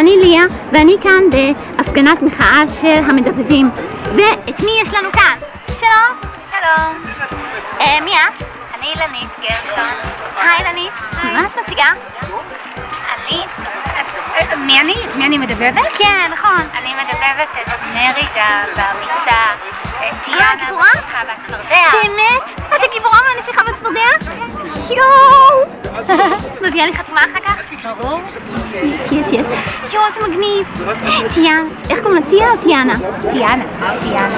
אני ליה, ואני כאן בהפגנת מחאה של המדבבים. ואת מי יש לנו כאן? שלום. שלום. מי את? אני אילנית גרשון. היי אילנית. מה את מציגה? מי אני? את מי אני מדבבת? כן, נכון. אני מדבבת את מרידה באמיצה, את טיאנה בנסיכה בצפרדע. באמת? את הגיבורה מהנסיכה בצפרדע? יואו! מביאה לי חתימה אחר כך? ברור. יש. יואו, זה מגניב. טיאנה, איך קוראים לה? טיה או טיאנה? טיאנה.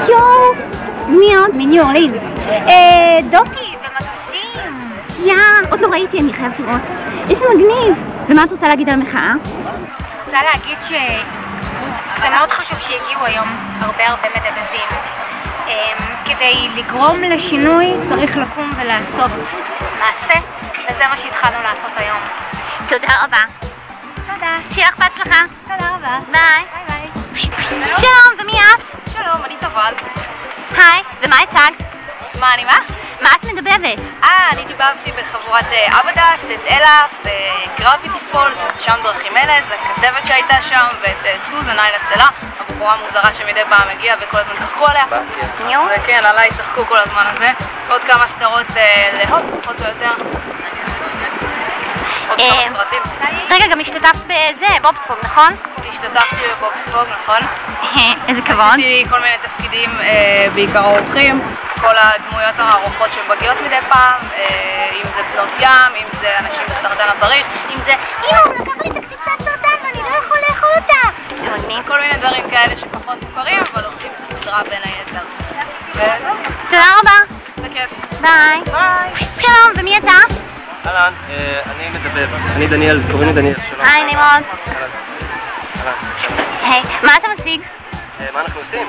יואו! מי עוד? מניו אורלינס. דוטי ומטוסים. עוד לא ראיתי, אני חייבת לראות. איזה מגניב. ומה את רוצה להגיד על המחאה? אני רוצה להגיד שזה מאוד חשוב שהגיעו היום הרבה מדבבים. כדי לגרום לשינוי צריך לקום ולעשות מעשה, וזה מה שהתחלנו לעשות היום. תודה רבה. תודה. שיהיה לך בהצלחה. תודה רבה. ביי. ביי. שלום, ומי את? שלום, אני תבל. היי, ומה הצגת? מה אני מה? מה את מדבבת? אני דיבבתי בחבורת אבדס, את אלה, בגרביטי פולס, את שאנדרה חימנז, הכתבת שהייתה שם, ואת סוזן עין הצלה, הבחורה המוזרה שמדי פעם הגיעה וכל הזמן צחקו עליה. אז כן, עליי צחקו כל הזמן הזה. עוד כמה סדרות להוט, פחות או יותר. עוד כמה סרטים. רגע, גם השתתפת בזה, בובספוג, נכון? השתתפתי בבובספוג, נכון? איזה כבוד. עשיתי כל מיני תפקידים, בעיקר האורחים, כל הדמויות הארוחות שמגיעות מדי פעם, אם זה בנות ים, אם זה אנשים בסרטן הפריך, אם זה אמא, הוא לקח לי את הקציצת סרטן ואני לא יכול לאכול אותה. זה מגניב. כל מיני דברים כאלה שפחות מוכרים, אבל עושים את הסדרה בין היתר. וזהו. תודה רבה. בכיף. ביי. ביי. שלום, ומי אתה? אהלן, אני מדבב. אני דניאל, קוראים לי דניאל. שלום. היי, נעים מאוד. אהלן, שלום. היי, מה אתה מציג? מה אנחנו עושים?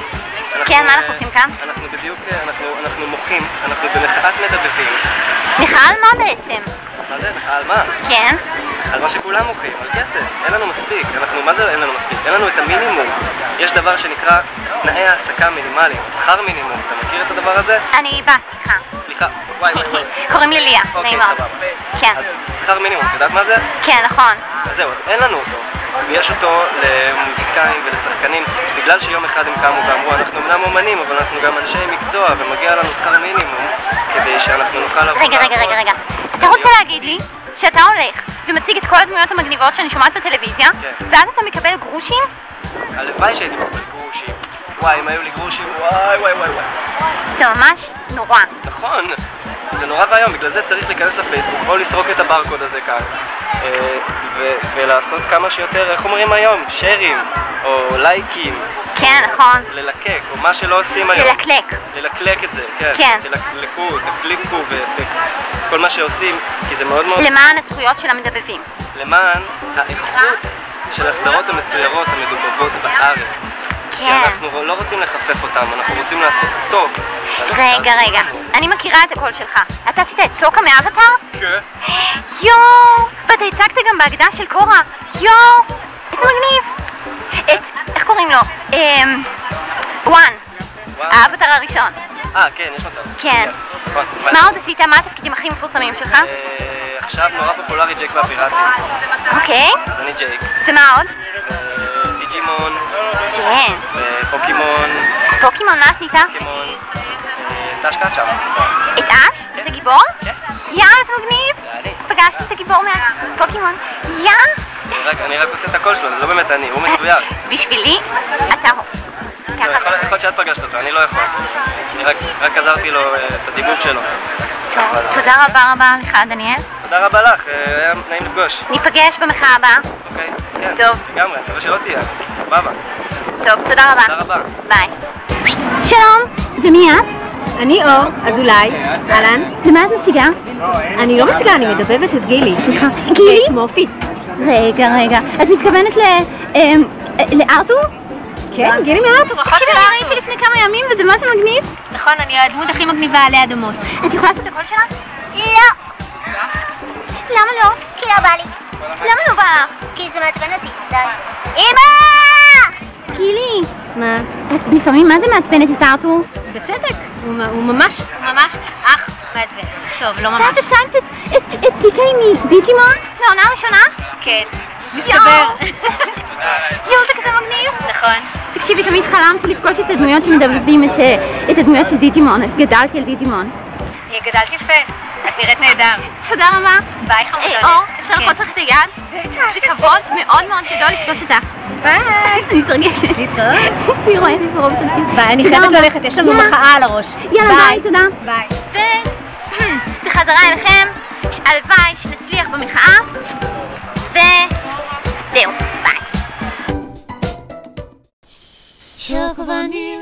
כן, מה אנחנו עושים כאן? אנחנו בדיוק, אנחנו מוחים, אנחנו במחאת מדבבים. מחאה על מה בעצם? מה זה? מחאה על מה? כן. על מה שכולם מוחים, על כסף. אין לנו מספיק. מה זה אין לנו מספיק? אין לנו את המינימום. יש דבר שנקרא תנאי העסקה מינימליים, שכר מינימום. אתה מכיר את הדבר הזה? אני בת, סליחה. סליחה, וואי. קוראים לי ליה, נעים מאוד. סבבה. כן. אז שכר מינימום, את יודעת מה זה? כן, נכון. אז זהו, אז אין לנו אותו. ויש אותו למוזיקאים ולשחקנים, בגלל שיום אחד הם קמו ואמרו, אנחנו אמנם אומנים, אבל אנחנו גם אנשי מקצוע, ומגיע לנו שכר מינימום, כדי שאנחנו נוכל לעבוד. רגע. אתה רוצה להגיד לי שאתה הולך ומציג את כל הדמויות המגניבות שאני שומעת בטלוויזיה, ואז אתה מקבל גרושים? הלוואי שהייתי מקבל גרושים. וואי, אם היו לי גרושים, וואי. זה ממש נורא. נכון, זה נורא והיום, בגלל זה צריך להיכנס לפייסבוק, או לסרוק את הברקוד הזה כאן, ולעשות כמה שיותר, איך אומרים היום, שרים, או לייקים. כן, נכון. ללקק, או מה שלא עושים היום. ללקלק את זה, כן. תלקלקו, תקליקו וכל מה שעושים, כי זה מאוד מאוד... למען הזכויות של המדבבים. למען האיכות של הסדרות המצוירות המדובבות בארץ. כן. כי אנחנו לא רוצים לחפף אותם, אנחנו רוצים לעשות טוב. רגע. אני מכירה את הקול שלך. אתה עשית את סוקה מאבטר? כן. יואו! ואתה הצגת גם בהגדה של קורה. יואו! איזה מגניב! איך קוראים לו? וואן. האבטר הראשון. כן, יש מצב. כן. נכון. מה עוד עשית? מה התפקידים הכי מפורסמים שלך? עכשיו נורא פופולרי ג'ייק והפיראטים. אוקיי. אז אני ג'ייק. ומה עוד? דיג'ימון. כן. ופוקימון. פוקימון, מה עשית? פוקימון. את אש קאצ'ה. את אש? את הגיבור? כן. איזה מגניב! פגשתי את הגיבור מהפוקימון. אני רק עושה את הקול שלו, זה לא באמת אני, הוא מצויר. בשבילי, אתה הוא. יכול להיות שאת פגשת אותו, אני לא יכול. אני רק עזרתי לו את הדיבוב שלו. טוב, תודה רבה לך, דניאל. תודה רבה לך, היה נעים לפגוש. ניפגש במחאה הבאה. אוקיי, כן. טוב. לגמרי, מקווה שלא תהיה, סבבה. טוב, תודה רבה. תודה רבה. ביי. שלום, ומי את? אני אור, אזולאי. אהלן. ומה את מציגה? אני לא מציגה, אני מדבבת את גילי. סליחה, גילי? את מופי. רגע. את מתכוונת לארתור? כן, גילי מארתור, אחות של ארתור. ראיתי לפני כמה ימים וזה מה זה מגניב. נכון, אני הדמות הכי מגניבה עלי אדמות. את יכולה לעשות את הקול שלה? לא. למה לא? כי לא בא לי. למה לא בא לך? כי זה מעצבן אותי. די. אמא! גילי. מה? לפעמים מה זה מעצבנת את ארתור? בצדק, הוא ממש אח מעצבן. טוב, לא ממש. את הצגת את טיקי מדיג'ימון? מהעונה הראשונה? כן. מסתבר. יואו, זה כזה מגניב. נכון. תקשיבי, תמיד חלמתי לפגוש את הדמויות שמדבבים את הדמויות של דיג'ימון. גדלתי על דיג'ימון. גדלת יפה. את נראית נהדר. תודה רבה. ביי חמודה. אור, אפשר ללחוץ לך את היד? בטח. זה כבוד מאוד מאוד גדול לפגוש אותך. ביי. אני מתרגשת. להתראות. אני רואה את זה קרוב תרצי. ביי, אני חייבת ללכת, יש לנו מחאה על הראש. יאללה, ביי, תודה. ביי. בחזרה אליכם, הלוואי שנצליח במחאה, וזהו, ביי. שוקו וניל